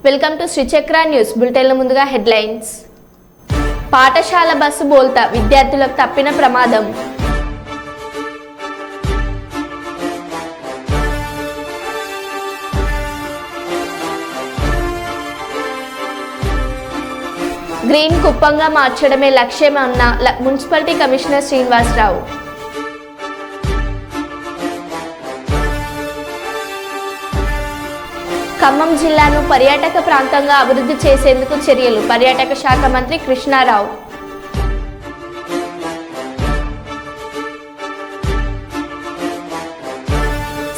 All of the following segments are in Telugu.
వెల్కమ్ టు శ్రీచక్ర న్యూస్ బులెటిన్ల ముందుగా హెడ్లైన్స్. పాఠశాల బస్సు బోల్తా విద్యార్థులకు తప్పిన ప్రమాదం. గ్రీన్ కుప్పంగా మార్చడమే లక్ష్యమన్న మున్సిపాలిటీ కమిషనర్ శ్రీనివాసరావు. ఖమ్మం జిల్లాను పర్యాటక ప్రాంతంగా అభివృద్ధి చేసేందుకు చర్యలు పర్యాటక శాఖ మంత్రి కృష్ణారావు.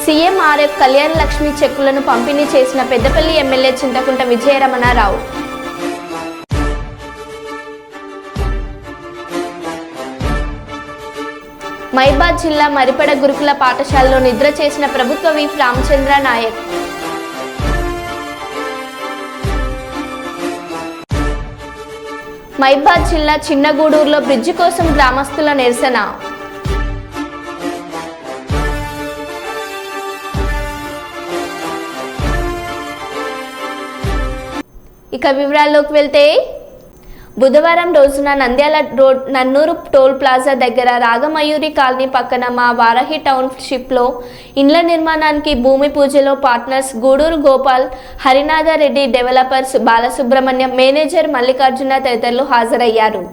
సీఎం ఆర్ఎఫ్ కళ్యాణ లక్ష్మి చెక్కులను పంపిణీ చేసిన పెద్దపల్లి ఎమ్మెల్యే చింతకుంట విజయరమణారావు. మైబాద్ జిల్లా మరిపడ గురుకుల పాఠశాలలో నిద్ర చేసిన ప్రభుత్వ విప్ రామచంద్ర నాయక్. మైబాద్ జిల్లా చిన్నగూడూరులో బ్రిడ్జి కోసం గ్రామస్తుల నిరసన. ఇక వివరాల్లోకి వెళ్తే బుధవారం రోజున నంద్యాల రోడ్ నన్నూరు టోల్ ప్లాజా దగ్గర రాగమయూరి కాలనీ పక్కన మా వారాహి టౌన్షిప్లో ఇండ్ల నిర్మాణానికి భూమి పూజలో partners Guduru Gopal, Harinatha Reddy, developers Balasubrahmanyam, manager Mallikarjuna తదితరులు హాజరయ్యారు.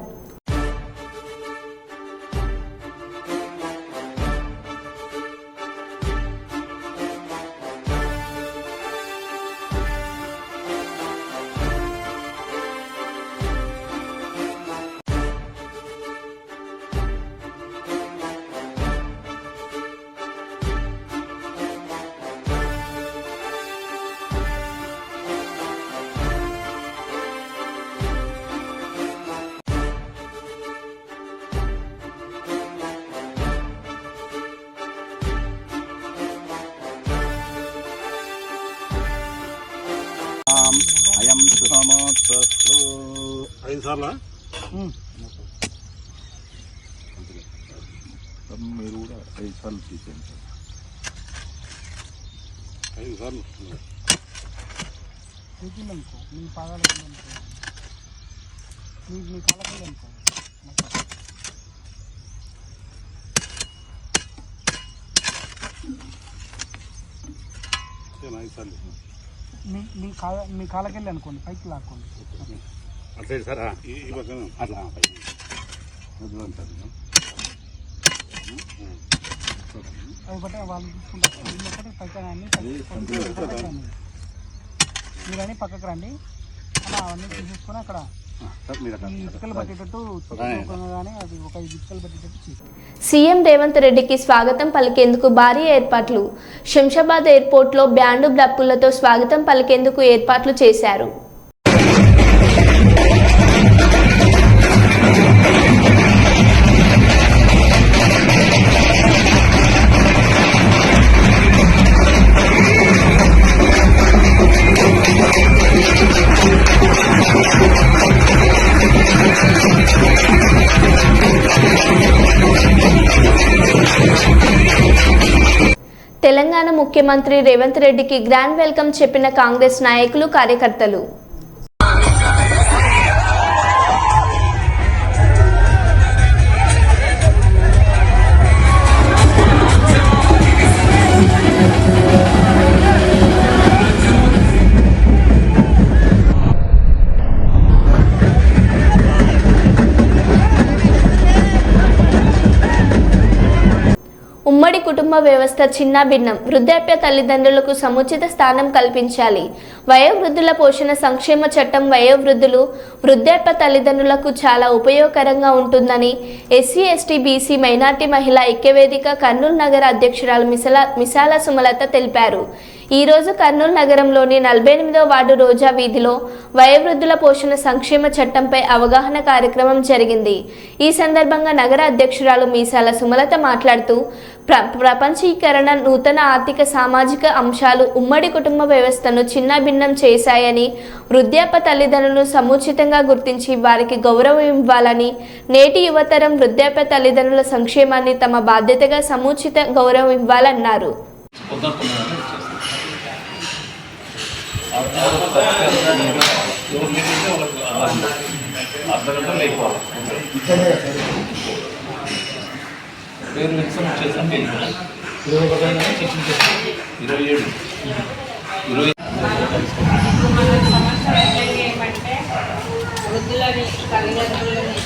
మీరు కూడా 5 సార్లు తీసేయండి సార్. 5 సార్లు అనుకో మీ పాదాలు మీ కాళ్ళకి అనుకో 5 సార్లు మీ కాళ్ళకెళ్ళి అనుకోండి, పైకి లాక్కోండి. అట్లా సార్ ఈ పక్కన అట్లా అది బట్టే వాళ్ళు చూసుకుంటారు. పైకి మీరని పక్కకు రండి. అలా అవన్నీ తీసేసుకొని అక్కడ ఇటుకలు పట్టేటట్టు కానీ అది ఒక ఇటుకలు పట్టేటట్టు. సీఎం రేవంత్ రెడ్డికి స్వాగతం పలికేందుకు భారీ ఏర్పాట్లు. శంషాబాద్ ఎయిర్పోర్ట్లో బ్యాండు డప్పులతో స్వాగతం పలికేందుకు ఏర్పాట్లు చేశారు. తెలంగాణ ముఖ్యమంత్రి రేవంత్ రెడ్డికి గ్రాండ్ వెల్కమ్ చెప్పిన కాంగ్రెస్ నాయకులు, కార్యకర్తలు. ఉమ్మడి కుటుంబ వ్యవస్థ చిన్నాభిన్నం. వృద్ధాప్య తల్లిదండ్రులకు సముచిత స్థానం కల్పించాలి. వయోవృద్ధుల పోషణ సంక్షేమ చట్టం వయోవృద్ధులు, వృద్ధాప్య తల్లిదండ్రులకు చాలా ఉపయోగకరంగా ఉంటుందని ఎస్సీ, ఎస్టీ, బీసీ, మైనార్టీ మహిళా ఐక్యవేదిక కర్నూలు నగర అధ్యక్షురాలు మిసాల సుమలత తెలిపారు. ఈరోజు కర్నూలు నగరంలోని 48వ వార్డు రోజా వీధిలో వయోవృద్ధుల పోషణ సంక్షేమ చట్టంపై అవగాహన కార్యక్రమం జరిగింది. ఈ సందర్భంగా నగర అధ్యక్షురాలు మీసాల సుమలత మాట్లాడుతూ ప్రపంచీకరణ, నూతన ఆర్థిక సామాజిక అంశాలు ఉమ్మడి కుటుంబ వ్యవస్థను చిన్నభిన్నం చేశాయని, వృద్ధాప్య తల్లిదండ్రులను సముచితంగా గుర్తించి వారికి గౌరవం ఇవ్వాలని, నేటి యువతరం వృద్ధాప్య తల్లిదండ్రుల సంక్షేమాన్ని తమ బాధ్యతగా సముచిత గౌరవం ఇవ్వాలన్నారు. పేరు ఎగ్జామ్ చేసాం 27 ఏమంటే వృద్ధులని తల్లిదండ్రులని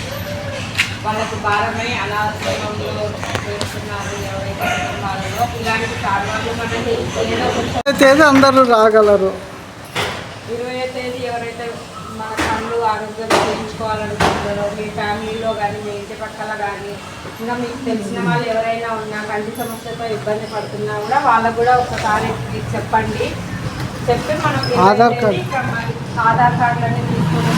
వాళ్ళకు భారమై అనాథంలో వేస్తున్నారు ఎవరైతే కుటుంబాలలో ఇలాంటి కారణాలు మనకి ఏదో కొంచెం తేదీ అందరూ రాగలరు. 20వ తేదీ ఎవరైతే మన కళ్ళు ఆరోగ్యం చేయించుకోవాలనుకుంటారో మీ ఫ్యామిలీలో కానీ మీ ఇంటి పక్కల కానీ ఇంకా మీకు తెలిసిన వాళ్ళు ఎవరైనా ఉన్నా కంటి సమస్యతో ఇబ్బంది పడుతున్నా కూడా వాళ్ళకు కూడా ఒకసారి చెప్పండి. చెప్పి మనం ఆధార్ కార్డు. ఆధార్ కార్డులన్నీ తీసుకొని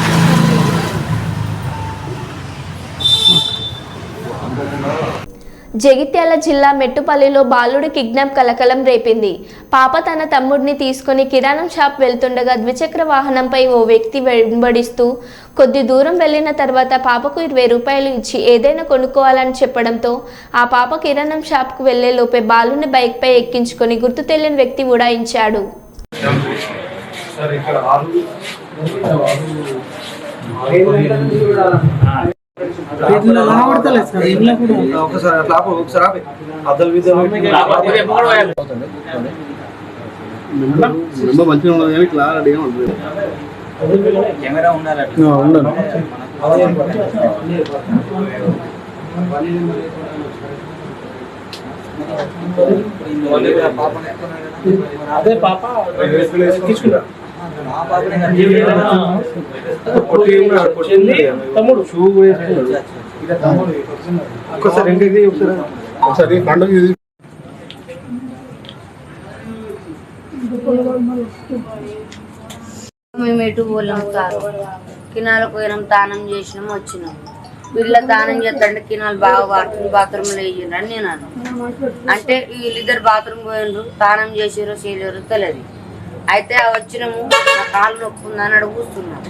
జగిత్యాల జిల్లా మెట్టుపల్లిలో బాలుడి కిడ్నాప్ కలకలం రేపింది. పాప తన తమ్ముడిని తీసుకుని కిరాణం షాప్ వెళ్తుండగా ద్విచక్ర వాహనంపై ఓ వ్యక్తి వెంబడిస్తూ కొద్ది దూరం వెళ్లిన తర్వాత పాపకు 20 రూపాయలు ఇచ్చి ఏదైనా కొనుక్కోవాలని చెప్పడంతో ఆ పాప కిరాణం షాప్కు వెళ్లే లోపే బాలుని బైక్పై ఎక్కించుకొని గుర్తు తెలియని వ్యక్తి ఉడాయించాడు. ఒకసారి అట్లా ఒకసారి అద్దలు మంచిగా ఉన్నది కానీ క్లారిటీగా ఉంటుంది. కెమెరా ఉండాలి. అదే పాప తమ్ముడు షూ ఒకసారి ఒకసారి పండుగ మేము ఎటు పోలేం కాదు. కినాలకు పోయినాం, తానం చేసినాం, వచ్చినాం. వీళ్ళ తానం చేస్తాంటే కినాలు బాగా వాడుతుంది, బాత్రూంలో వేయండి అని నేను అన్నాను. అంటే వీళ్ళిద్దరు బాత్రూమ్ పోయిండ్రు, తానం చేసారో చేయలేరో తెలియదు. అయితే వచ్చినాము, నా కాళ్ళు నొప్పుందని అడుగుతున్నాం.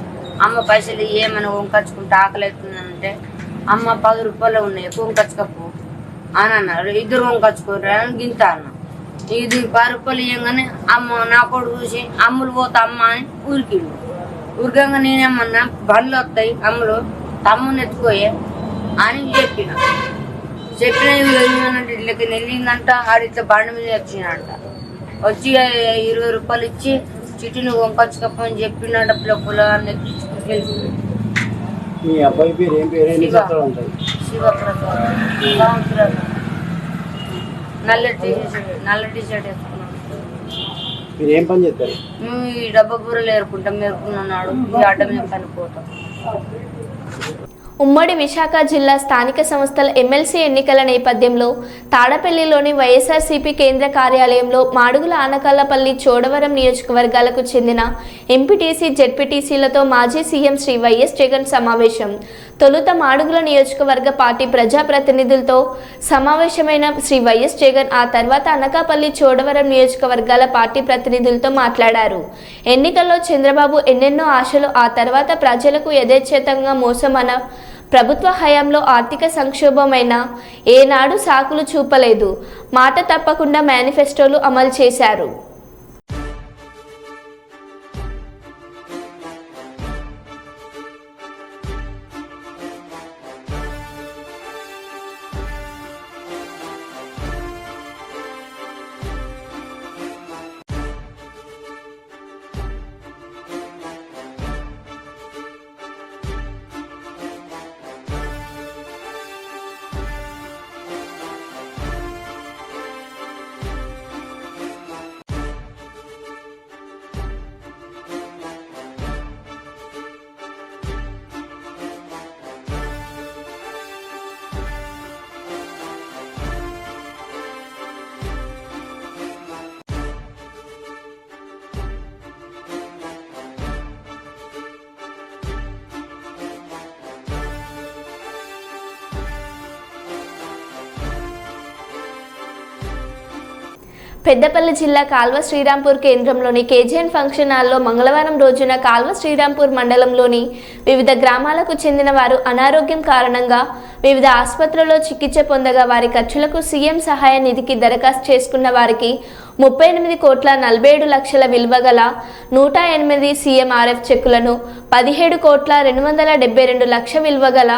అమ్మ పైసలు ఏమైనా వంకచ్చుకుంటే ఆకలి అవుతుందంటే అమ్మ 10 రూపాయలు ఉన్నాయి, ఎక్కువ వంకచ్చుకపో అని అన్నారు. ఇద్దరు వంకచ్చుకోరు అని గింత అన్నా. ఇది 10 రూపాయలు ఇవ్వగానే అమ్మ నా కొడుకు చూసి అమ్ములు పోతా అమ్మ అని ఊరికిండు. ఊరికంగా నేనేమన్నా బండ్లు వస్తాయి అమ్ములు తమ్ముని ఎత్తుకోయే అని చెప్పిన ఇట్లకి నెల్లిందంట. ఆడిట్లా బండి మీద వచ్చినంట. వచ్చి 20 రూపాయలు ఇచ్చి చిట్టుని వంకొచ్చుకపోని చెప్పినట్టు పిల్లలని ఎక్కించుకుని మీ అబ్బాయి పేరు ఏం పేరు? శివప్రసాద్. నల్ల టీ షర్ట్ వేసుకున్నాం. మీరు ఏం పని చేస్తారు? మేము ఈ డబ్బా బూరలు ఏరుకుంటాం, మేరుకున్నాడు ఈ అడ్డ మేము పనిపోతాం. ఉమ్మడి విశాఖ జిల్లా స్థానిక సంస్థల ఎమ్మెల్సీ ఎన్నికల నేపథ్యంలో తాడపల్లిలోని వైఎస్ఆర్సీపీ కేంద్ర కార్యాలయంలో మాడుగుల ఆనకాళ్లపల్లి చోడవరం నియోజకవర్గాలకు చెందిన ఎంపీటీసీ జెడ్పీటీసీలతో మాజీ సీఎం శ్రీ వైఎస్ జగన్ సమావేశం. తొలుత మాడుగుల నియోజకవర్గ పార్టీ ప్రజాప్రతినిధులతో సమావేశమైన శ్రీ వైఎస్ జగన్ ఆ తర్వాత అనకాపల్లి చోడవరం నియోజకవర్గాల పార్టీ ప్రతినిధులతో మాట్లాడారు. ఎన్నికల్లో చంద్రబాబు ఎన్నెన్నో ఆశలు, ఆ తర్వాత ప్రజలకు యథేచ్ఛితంగా మోసమన ప్రభుత్వ హయాంలో ఆర్థిక సంక్షోభమైన ఏనాడు సాకులు చూపలేదు. మాట తప్పకుండా మేనిఫెస్టోలు అమలు చేశారు. పెద్దపల్లి జిల్లా కాల్వ శ్రీరాంపూర్ కేంద్రంలోని కేజీఎన్ ఫంక్షన్ హాల్లో మంగళవారం రోజున కాల్వ శ్రీరాంపూర్ మండలంలోని వివిధ గ్రామాలకు చెందిన వారు అనారోగ్యం కారణంగా వివిధ ఆసుపత్రుల్లో చికిత్స పొందగా వారి ఖర్చులకు సీఎం సహాయ నిధికి దరఖాస్తు చేసుకున్న వారికి 38,47,00,000 విలువ గల 108 CMRF చెక్కులను, 17,272,00,000 విలువ గల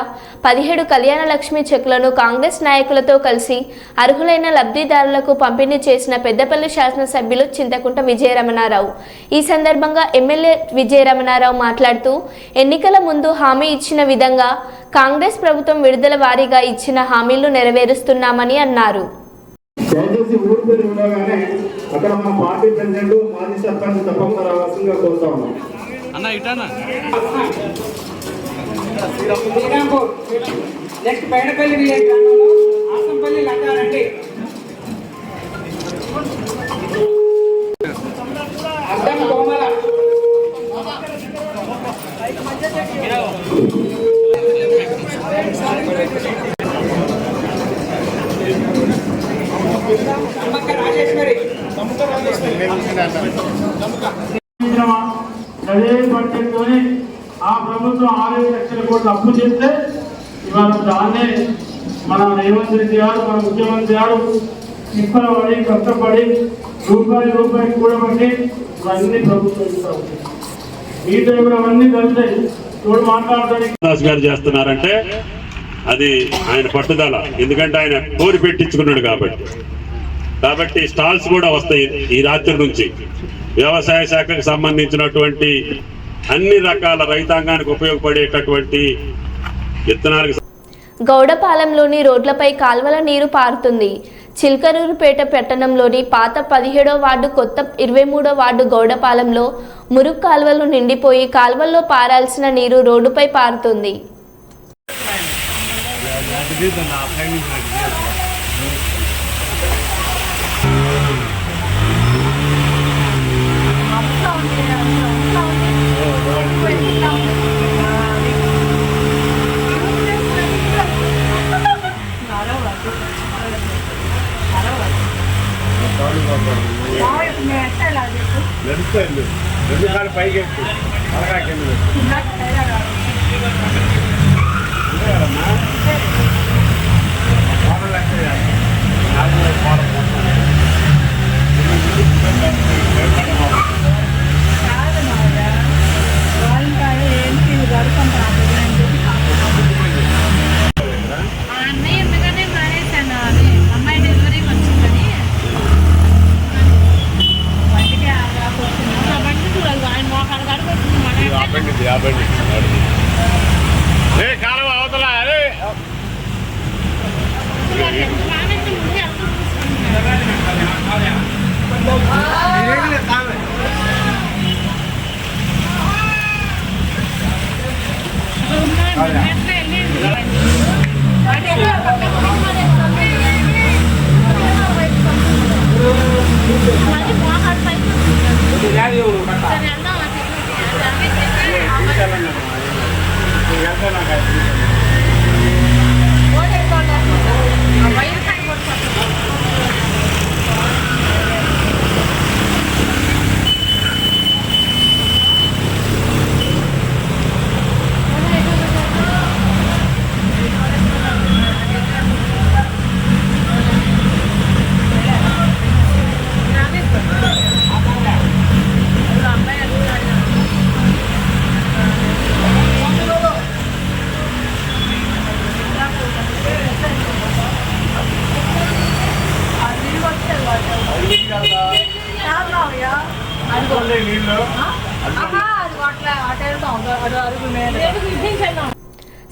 17 కళ్యాణ లక్ష్మి చెక్కులను కాంగ్రెస్ నాయకులతో కలిసి అర్హులైన లబ్ధిదారులకు పంపిణీ చేసిన పెద్దపల్లి శాసనసభ్యులు చింతకుంట విజయరమణారావు. ఈ సందర్భంగా ఎమ్మెల్యే విజయరమణారావు మాట్లాడుతూ, ఎన్నికల ముందు హామీ ఇచ్చిన విధంగా కాంగ్రెస్ ప్రభుత్వం విడుదల వారీగా ఇచ్చిన హామీలు నెరవేరుస్తున్నామని అన్నారు. దయచేసి ఊరు పేరు ఉండగానే అక్కడ మన పార్టీ ప్రెసిడెంట్ మాజీ సర్పంచ్ తప్పకుండా రావాల్సిందిగా కోరుతా ఉన్నాం. శ్రీరాంపూర్ నెక్స్ట్ బయటపల్లి విలేజ్ గ్రామంలో ఆసంపల్లి లంగారెడ్డి అద్దం కోమల రాజేశ్వరి అదే బడ్జెట్తో ఆ ప్రభుత్వం 6 లక్షల కోట్లు అప్పు చేస్తే ఇవాళ దాన్నే మన రేవంత్ రెడ్డి గారు, మన ముఖ్యమంత్రి గారు తిప్పలు పడి కష్టపడి రూపాయి కూడబట్టి ఇవన్నీ ప్రభుత్వం ఇస్తారు. మీతో కూడా అవన్నీ కలుస్తాయి. చూడు మాట్లాడతానికి దాస్ గారు చేస్తున్నారంటే అది ఆయన పట్టుదల, ఎందుకంటే ఆయన కోరి పెట్టించుకున్నాడు కాబట్టి స్టాల్స్ కూడా వస్తాయి ఈ రాత్రి నుంచి. వ్యవసాయ శాఖకు సంబంధించినటువంటి అన్ని రకాల రైతాంగానికి ఉపయోగపడేటటువంటి విత్తనాలకు. గౌడపాలెంలోని రోడ్లపై కాల్వల నీరు పారుతుంది. చిల్కరూరుపేట పట్టణంలోని పాత 17వ వార్డు, కొత్త 23వ వార్డు గౌడపాలెంలో మురుగు కాల్వలు నిండిపోయి కాల్వల్లో పారాల్సిన నీరు రోడ్డుపై పారుతుంది. పైకి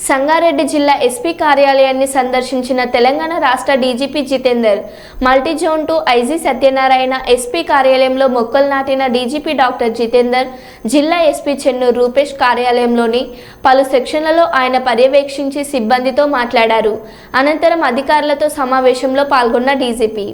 సంగారెడ్డి జిల్లా ఎస్పీ కార్యాలయాన్ని సందర్శించిన తెలంగాణ రాష్ట్ర DGP Jitender, multizone 2 IG Satyanarayana SP కార్యాలయంలో మొక్కలు నాటిన డీజీపీ డాక్టర్ జితేందర్, జిల్లా ఎస్పీ చెన్నూరు రూపేష్ కార్యాలయంలోని పలు సెక్షన్లలో ఆయన పర్యవేక్షించి సిబ్బందితో మాట్లాడారు. అనంతరం అధికారులతో సమావేశంలో పాల్గొన్న DGP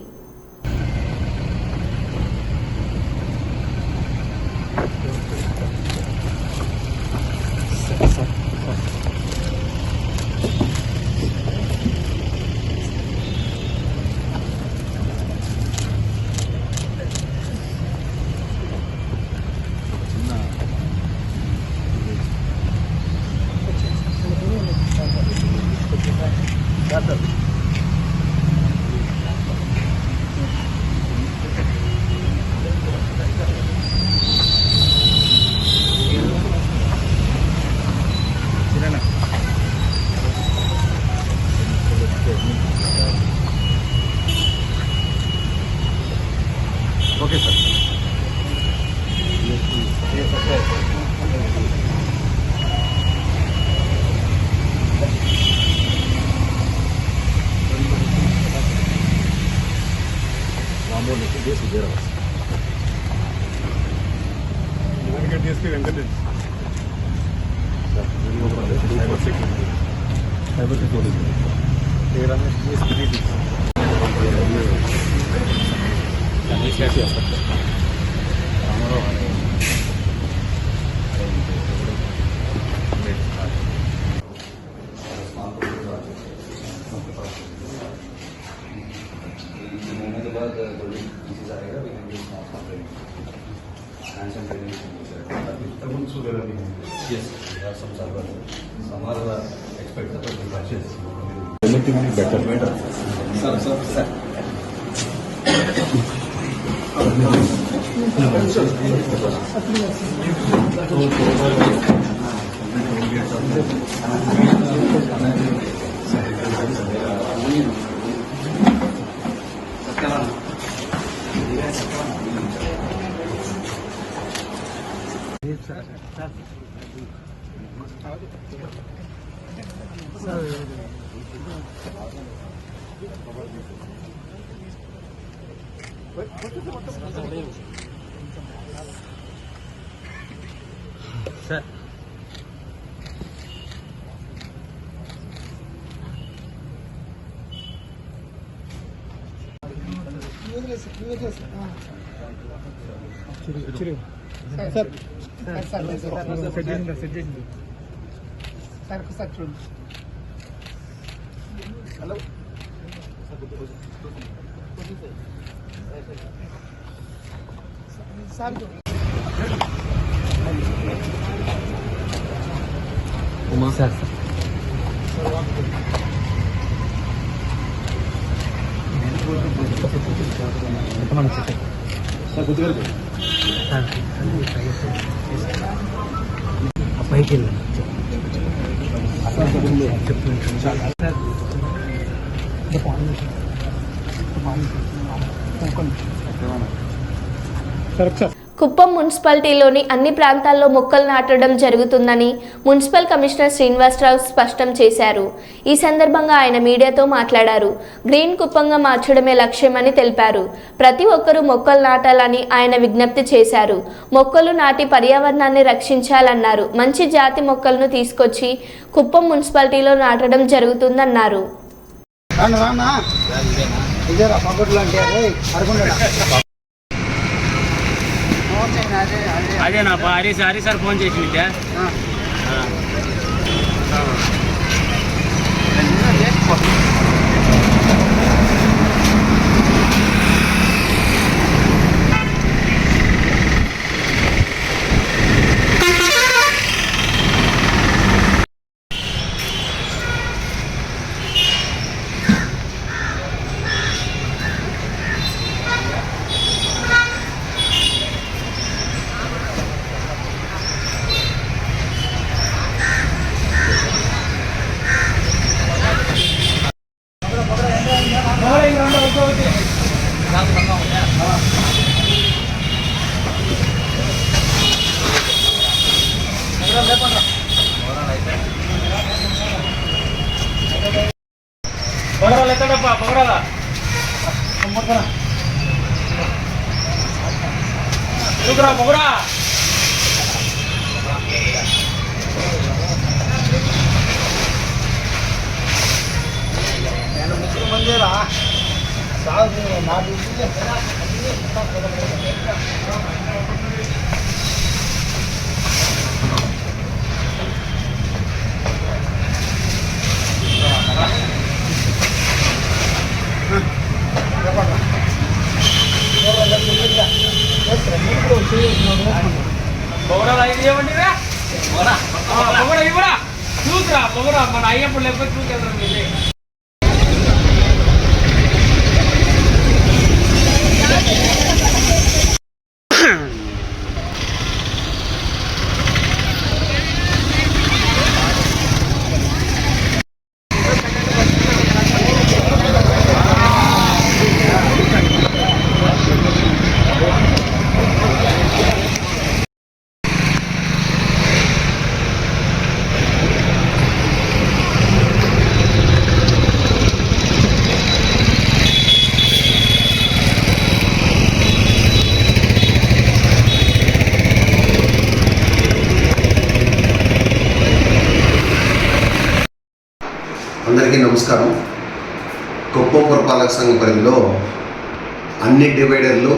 DSP Venkatesh cyber security A Ramesh DSP sir hello sir sir పైకి కుప్పం మున్సిపాలిటీలోని అన్ని ప్రాంతాల్లో మొక్కలు నాటడం జరుగుతుందని మున్సిపల్ కమిషనర్ శ్రీనివాసరావు స్పష్టం చేశారు. ఈ సందర్భంగా ఆయన మీడియాతో మాట్లాడారు. గ్రీన్ కుప్పంగా మార్చడమే లక్ష్యమని తెలిపారు. ప్రతి ఒక్కరూ మొక్కలు నాటాలని ఆయన విజ్ఞప్తి చేశారు. మొక్కలు నాటి పర్యావరణాన్ని రక్షించాలన్నారు. మంచి జాతి మొక్కలను తీసుకొచ్చి కుప్పం మున్సిపాలిటీలో నాటడం జరుగుతుందన్నారు. అదేనా హరి సార్ ఫోన్ చేసి చూసరా పొగరా మన అయ్యప్పుడు లేకపోతే చూసేద్దాం. నమస్కారం. కుప్పం పురపాలక సంఘ పరిధిలో అన్ని డివైడర్లు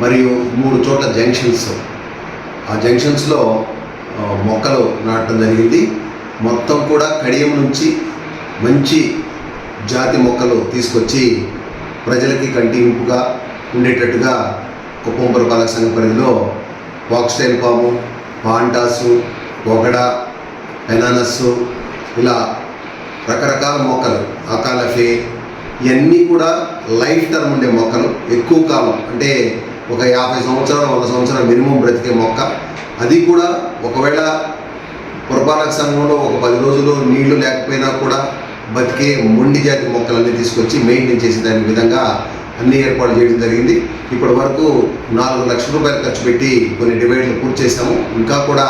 మరియు 3 చోట్ల జంక్షన్స్, ఆ జంక్షన్స్లో మొక్కలు నాటడం జరిగింది. మొత్తం కూడా కడియం నుంచి మంచి జాతి మొక్కలు తీసుకొచ్చి ప్రజలకి కంటింపుగా ఉండేటట్టుగా కుప్పం పురపాలక సంఘ పరిధిలో ఫాక్స్టైల్ పాము, పాంటాసు, పొగడ, ఎనానస్సు, ఇలా రకరకాల మొక్కలు, అకాలఫే, ఇవన్నీ కూడా లైఫ్ టర్మ్ ఉండే మొక్కలు, ఎక్కువ కాలం అంటే ఒక 50 సంవత్సరాలు 100 సంవత్సరాలు మినిమం బ్రతికే మొక్క. అది కూడా ఒకవేళ పురపాలక సంఘంలో ఒక 10 రోజులు నీళ్లు లేకపోయినా కూడా బతికే మొండి జాతి మొక్కలన్నీ తీసుకొచ్చి మెయింటైన్ చేసే దాని విధంగా అన్ని ఏర్పాట్లు చేయడం జరిగింది. ఇప్పటి వరకు 4 లక్షల రూపాయలు ఖర్చు పెట్టి కొన్ని డివైడ్లు పూర్తి చేసాము. ఇంకా కూడా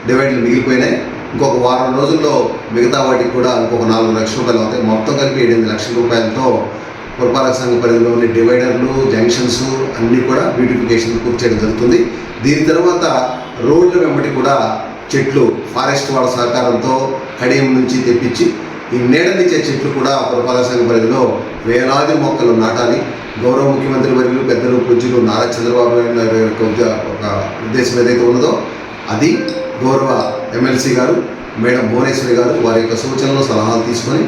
డివైడ్లు మిగిలిపోయినాయి. ఇంకొక వారం రోజుల్లో మిగతా వాటికి కూడా ఇంకొక 4 లక్షల రూపాయలు అవుతాయి. మొత్తం కలిపి 8 లక్షల రూపాయలతో పురపాలక సంఘ పరిధిలో ఉండే డివైడర్లు, జంక్షన్స్ అన్నీ కూడా బ్యూటిఫికేషన్ పూర్తి చేయడం జరుగుతుంది. దీని తర్వాత రోడ్ల వెంబడి కూడా చెట్లు ఫారెస్ట్ వాళ్ళ సహకారంతో కడియం నుంచి తెప్పించి ఈ నీడనిచ్చే చెట్లు కూడా పురపాలక సంఘ పరిధిలో వేలాది మొక్కలు నాటాలి. గౌరవ ముఖ్యమంత్రి వర్యులు పెద్దలు పూజ్యులు నారా చంద్రబాబు నాయుడు యొక్క ఒక ఉద్దేశం ఏదైతే ఉన్నదో అది గౌరవ ఎమ్మెల్సీ గారు మేడం భువనేశ్వరి గారు వారి యొక్క సూచనలు సలహాలు తీసుకొని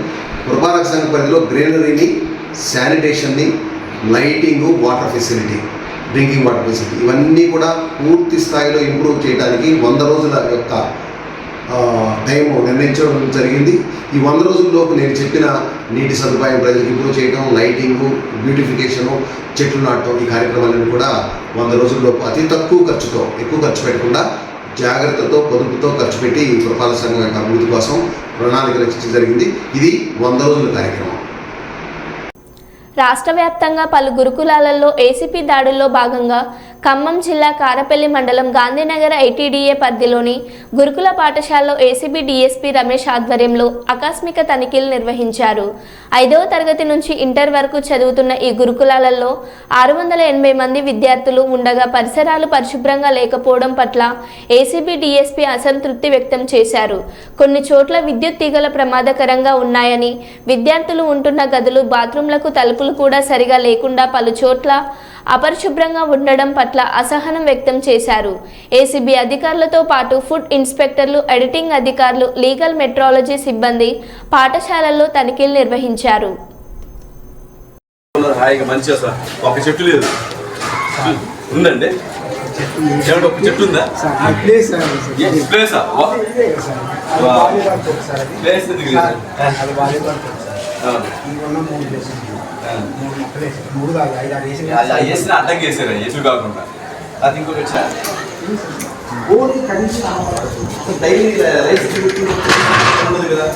పురపాలక సంఘ పరిధిలో గ్రీనరీని, శానిటేషన్ని, lighting, water facility, drinking water facility ఇవన్నీ కూడా పూర్తి స్థాయిలో ఇంప్రూవ్ చేయడానికి 100 రోజుల యొక్క టైము నిర్ణయించడం జరిగింది. ఈ 100 రోజుల్లోపు నేను చెప్పిన నీటి సదుపాయం ప్రజలకు ఇంప్రూవ్ చేయడం, లైటింగు, బ్యూటిఫికేషను, చెట్లు నాటడం ఈ కార్యక్రమాలను కూడా 100 రోజుల్లోపు అతి తక్కువ ఖర్చుతో, ఎక్కువ ఖర్చు పెట్టకుండా జాగ్రత్తతో, పొదుపుతో ఖర్చు పెట్టి పురపాలక సంఘం యొక్క అభివృద్ధి కోసం ప్రణాళిక రచించడం జరిగింది. ఇది 100 రోజుల కార్యక్రమం. రాష్ట్ర వ్యాప్తంగా పలు గురుకులాలలో ఏసీపీ దాడుల్లో భాగంగా ఖమ్మం జిల్లా కారపల్లి మండలం గాంధీనగర్ ఐటీడీఏ పరిధిలోని గురుకుల పాఠశాలలో ఏసీబీ డీఎస్పీ రమేష్ ఆధ్వర్యంలో ఆకస్మిక తనిఖీలు నిర్వహించారు. 5వ తరగతి నుంచి ఇంటర్ వరకు చదువుతున్న ఈ గురుకులాలలో 680 మంది విద్యార్థులు ఉండగా పరిసరాలు పరిశుభ్రంగా లేకపోవడం పట్ల ఏసీబీ డీఎస్పీ అసంతృప్తి వ్యక్తం చేశారు. కొన్ని చోట్ల విద్యుత్ తీగల ప్రమాదకరంగా ఉన్నాయని, విద్యార్థులు ఉంటున్న గదులు, బాత్రూంలకు తలుపులు కూడా సరిగా లేకుండా పలు చోట్ల అపరిశుభ్రంగా ఉండడం పట్ల అసహనం వ్యక్తం చేశారు. ఏసీబీ అధికారులతో పాటు ఫుడ్ ఇన్స్పెక్టర్లు, ఎడిటింగ్ అధికారులు, లీగల్ మెట్రాలజీ సిబ్బంది పాఠశాలల్లో తనిఖీలు నిర్వహించారు. ఒక చెట్టు లేదు ఉందండి, ఒక చెట్టు ఉందా? వేసిన అడ్డంకి వేసారు ఎట్లు కాకుండా. అది ఇంకోటి వచ్చా డైలీ రైస్ ఉండదు కదా,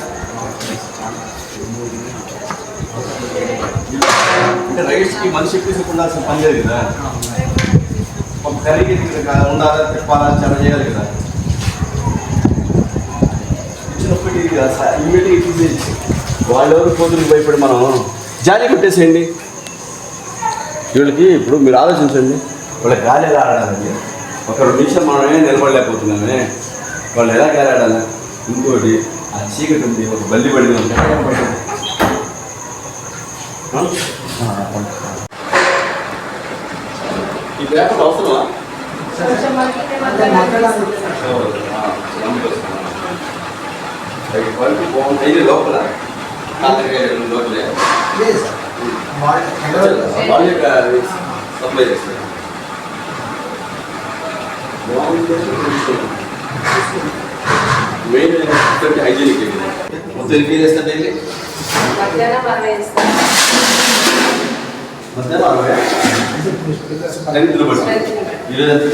అంటే రైస్కి మనిషి ఎక్కువ ఉండాల్సిన పని లేదు కదా. ఒక కర్రీకి ఉండాలా, తిప్పాలా, చాలా చేయాలి కదా. ఇచ్చినప్పటి ఇమ్మీడియట్గా తీసేసి వాళ్ళెవరు కోతులకు భయపడి మనం జాలి కొట్టేసేయండి. వీళ్ళకి ఇప్పుడు మీరు ఆలోచించండి, వాళ్ళకి గాలి ఎలా ఆడాలండి? ఒక 2 నిమిషాలు మనమే నిలబడలేకపోతున్నామే, వాళ్ళు ఎలా గాలి ఆడాలి? ఇంకోటి ఆ చీకటి ఉంది, ఒక బల్లి పడింది అంటే ఈ పేపర్ అవసరమా? బాగుంది లోపల లోపలే సప్లై చేస్తారు. మెయిన్ హైజీనిక్ మొత్తం ఎన్ని చేస్తా డైలీ? మధ్యాహ్నం 60 10 బట్టి ఈరోజు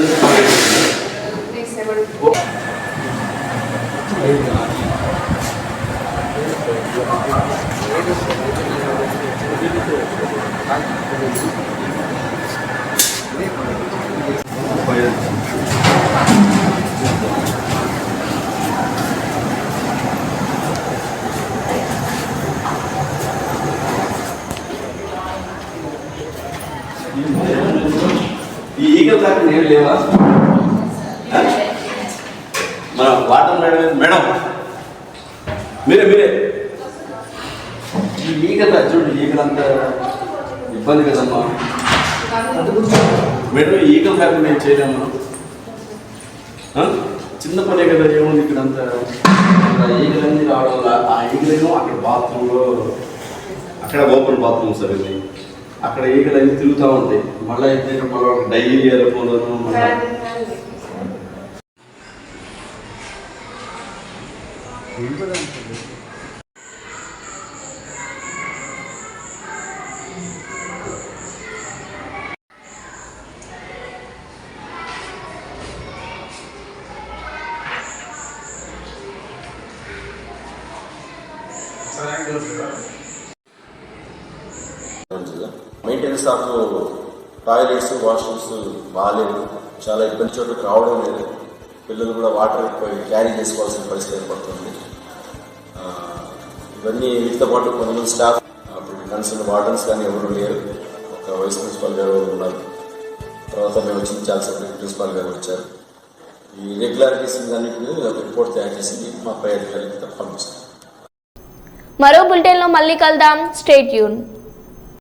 ఈ ఈగల్ దాకా నేను లేవా? మన వాటర్ మేడం మీరే ఈ ఈగలు చూడు, ఈగలంతా ఇబ్బంది కదమ్మా మేడం. ఈగలు లేకుండా నేను చేయలేము. చిన్న పనే కదా, ఏముంది ఇక్కడ అంతా ఈగలన్నీ రావడం వల్ల ఆ ఈగలేమో అక్కడ బాత్రూంలో, అక్కడ ఓపెన్ బాత్రూమ్ సార్ ఇది, అక్కడ ఈగలన్నీ తిరుగుతూ ఉంటాయి. మళ్ళీ అయితే మళ్ళీ డైలీ వెళ్ళిపోను మళ్ళీ మెయింటెనెన్స్ ఆఫ్ టాయిలెట్స్, వాష్రూమ్స్ బాగాలేవు, చాలా ఇబ్బంది, చోటుకు రావడం లేదు. పిల్లలు కూడా వాటర్ క్యారీ చేసుకోవాల్సిన పరిస్థితి ఏర్పడుతుంది. ఇవన్నీ వీటితో పాటు కొంతమంది స్టాఫ్, అప్పుడు కన్సర్న్ వార్డన్స్ కానీ ఎవరు లేరు. ఒక వైస్ ప్రిన్సిపాల్ గారు ఉన్నారు. తర్వాత మేము వచ్చిన చాలా సెక్రటరీ ప్రిన్సిపాల్ గారు వచ్చారు. ఈ ఇర్రెగ్యులారిటీస్ అన్నింటినీ ఒక రిపోర్ట్ తయారు చేసి మా పై అధికారికి పంపిస్తాం. మరో బులెటిన్లో మళ్ళీ కలుద్దాం. Stay tune.